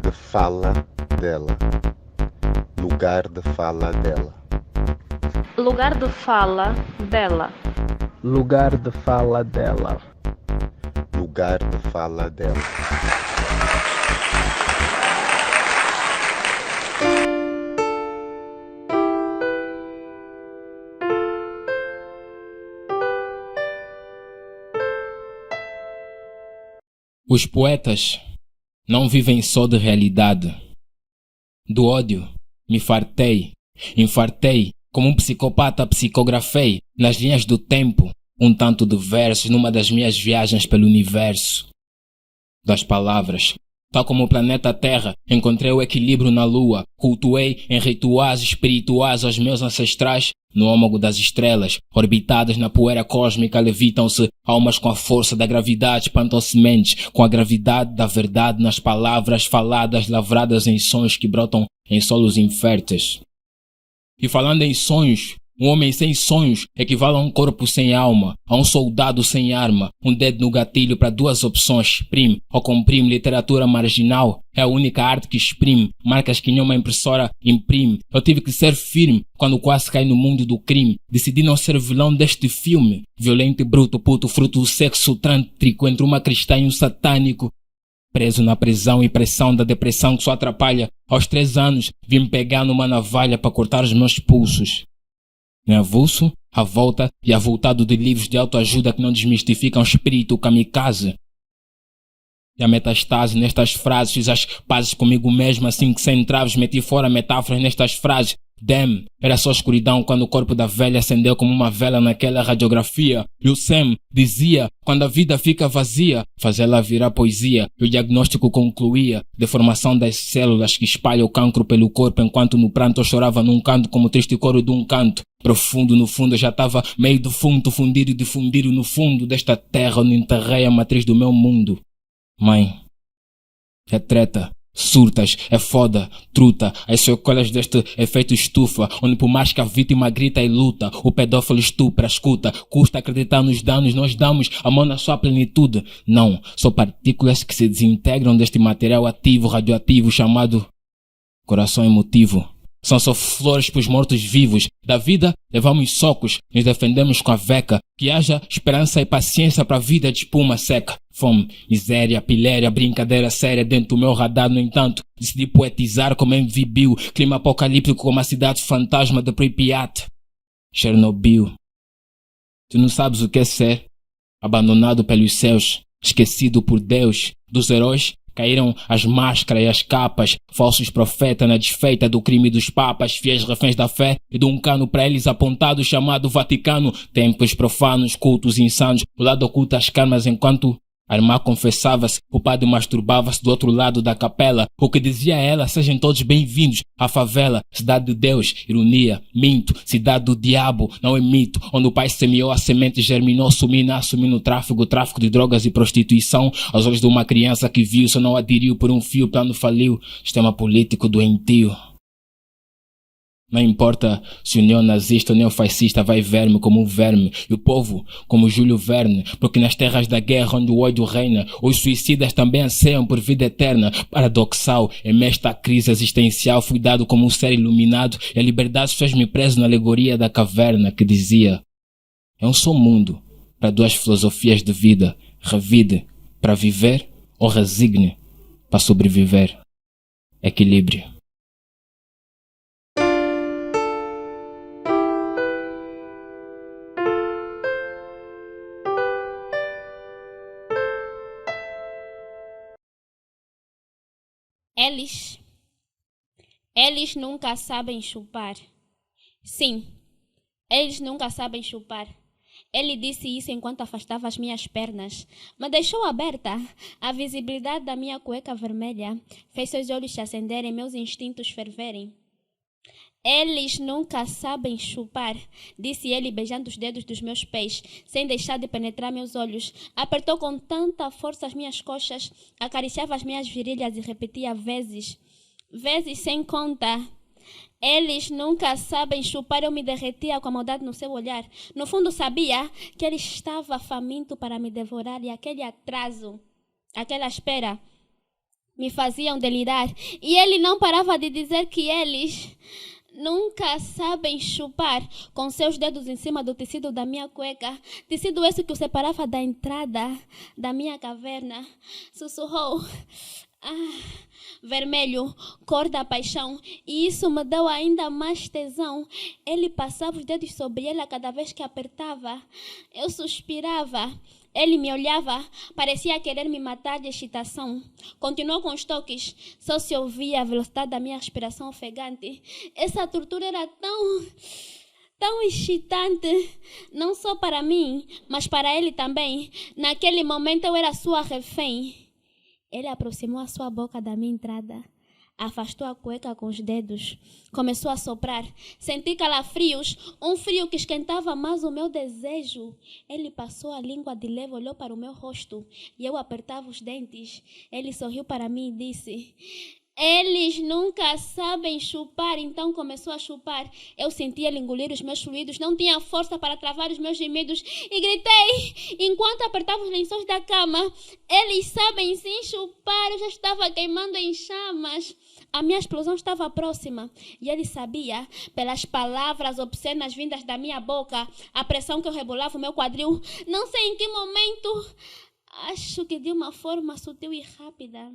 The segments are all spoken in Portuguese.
de fala dela. Lugar de fala dela. Lugar de fala dela. Lugar de fala dela. Lugar de fala dela. Os poetas não vivem só de realidade. Do ódio me fartei, infartei, como um psicopata psicografei nas linhas do tempo um tanto de versos numa das minhas viagens pelo universo. Das palavras, tal como o planeta Terra, encontrei o equilíbrio na lua, cultuei em rituais espirituais aos meus ancestrais. No âmago das estrelas, orbitadas na poeira cósmica, levitam-se almas com a força da gravidade, plantam sementes com a gravidade da verdade nas palavras faladas, lavradas em sonhos que brotam em solos inférteis. E falando em sonhos, um homem sem sonhos equivale a um corpo sem alma, a um soldado sem arma, um dedo no gatilho para duas opções, exprime ou comprime. Literatura marginal é a única arte que exprime, marcas que nenhuma impressora imprime. Eu tive que ser firme quando quase caí no mundo do crime, decidi não ser vilão deste filme, violento e bruto, puto, fruto do sexo trântrico entre uma cristã e um satânico. Preso na prisão e pressão da depressão que só atrapalha. Aos 3 anos, vim pegar numa navalha para cortar os meus pulsos. Em avulso, a volta e avultado de livros de autoajuda que não desmistificam o espírito kamikaze. E a metastase nestas frases, fiz as pazes comigo mesmo assim que sem traves meti fora metáforas nestas frases. Damn, era só escuridão quando o corpo da velha acendeu como uma vela naquela radiografia. E o Sam dizia, quando a vida fica vazia, faz ela virar poesia. E o diagnóstico concluía, deformação das células que espalha o cancro pelo corpo, enquanto no pranto eu chorava num canto como o triste coro de um canto. Profundo no fundo eu já estava meio defunto, fundido e difundido no fundo desta terra onde enterrei a matriz do meu mundo. Mãe, é treta. Surtas, é foda, truta, as sequelas deste efeito estufa, onde por mais que a vítima grita e luta, o pedófilo estupra, escuta, custa acreditar nos danos, nós damos a mão na sua plenitude. Não, são partículas que se desintegram deste material ativo, radioativo, chamado coração emotivo. São só flores para os mortos-vivos. Da vida, levamos socos, nos defendemos com a veca. Que haja esperança e paciência para a vida de espuma seca. Fome, miséria, piléria, brincadeira séria dentro do meu radar, no entanto, decidi poetizar como MV Bill, clima apocalíptico como a cidade fantasma de Pripyat. Chernobyl. Tu não sabes o que é ser abandonado pelos céus, esquecido por Deus, dos heróis. Caíram as máscaras e as capas, falsos profetas na desfeita do crime dos papas, fiéis reféns da fé e de um cano para eles apontado chamado Vaticano. Tempos profanos, cultos insanos, o lado oculto às camas enquanto a irmã confessava-se, o padre masturbava-se do outro lado da capela. O que dizia ela, sejam todos bem-vindos à favela, cidade de Deus, ironia, minto, cidade do diabo, não é mito, onde o pai semeou a semente, germinou, assumindo o tráfico de drogas e prostituição, aos olhos de uma criança que viu, só não aderiu por um fio, plano faliu, sistema político doentio. Não importa se o neonazista ou neofascista vai verme como um verme, e o povo como Júlio Verne, porque nas terras da guerra onde o ódio reina, os suicidas também anseiam por vida eterna. Paradoxal, em esta crise existencial fui dado como um ser iluminado, e a liberdade fez-me preso na alegoria da caverna que dizia: é um só mundo para duas filosofias de vida, revide para viver ou resigne para sobreviver. Equilíbrio. Eles nunca sabem chupar. Sim, eles nunca sabem chupar. Ele disse isso enquanto afastava as minhas pernas. Me deixou aberta. A visibilidade da minha cueca vermelha fez seus olhos se acenderem, meus instintos ferverem. Eles nunca sabem chupar, disse ele beijando os dedos dos meus pés, sem deixar de penetrar meus olhos. Apertou com tanta força as minhas coxas, acariciava as minhas virilhas e repetia vezes sem conta. Eles nunca sabem chupar, eu me derretia com a maldade no seu olhar. No fundo sabia que ele estava faminto para me devorar e aquele atraso, aquela espera, me faziam delirar. E ele não parava de dizer que eles nunca sabem chupar, com seus dedos em cima do tecido da minha cueca, tecido esse que o separava da entrada da minha caverna. Sussurrou: vermelho, cor da paixão, e isso me deu ainda mais tesão. Ele passava os dedos sobre ela cada vez que apertava. Eu suspirava. Ele me olhava, parecia querer me matar de excitação. Continuou com os toques, só se ouvia a velocidade da minha respiração ofegante. Essa tortura era tão excitante, não só para mim, mas para ele também. Naquele momento eu era sua refém. Ele aproximou a sua boca da minha entrada, afastou a cueca com os dedos, começou a soprar. Senti calafrios, um frio que esquentava mais o meu desejo. Ele passou a língua de leve, olhou para o meu rosto e eu apertava os dentes. Ele sorriu para mim e disse: eles nunca sabem chupar. Então começou a chupar. Eu sentia ele engolir os meus fluidos, não tinha força para travar os meus gemidos e gritei enquanto apertava os lençóis da cama: eles sabem sim chupar. Eu já estava queimando em chamas. A minha explosão estava próxima e ele sabia, pelas palavras obscenas vindas da minha boca, a pressão que eu rebolava o meu quadril. Não sei em que momento, acho que de uma forma sutil e rápida,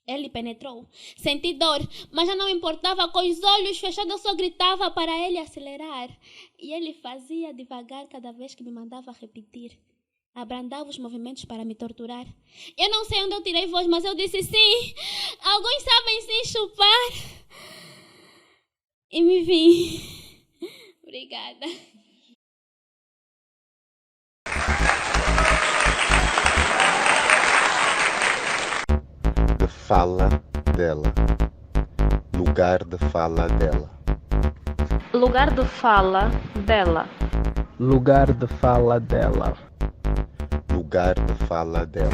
ele penetrou. Senti dor, mas já não importava. Com os olhos fechados eu só gritava para ele acelerar. E ele fazia devagar cada vez que me mandava repetir. Abrandava os movimentos para me torturar. Eu não sei onde eu tirei voz, mas eu disse sim. Alguns sabem sim chupar. E me vi. Obrigada. De fala dela. Lugar de fala dela. Lugar de fala dela. Lugar de fala dela. Lugar de fala dela.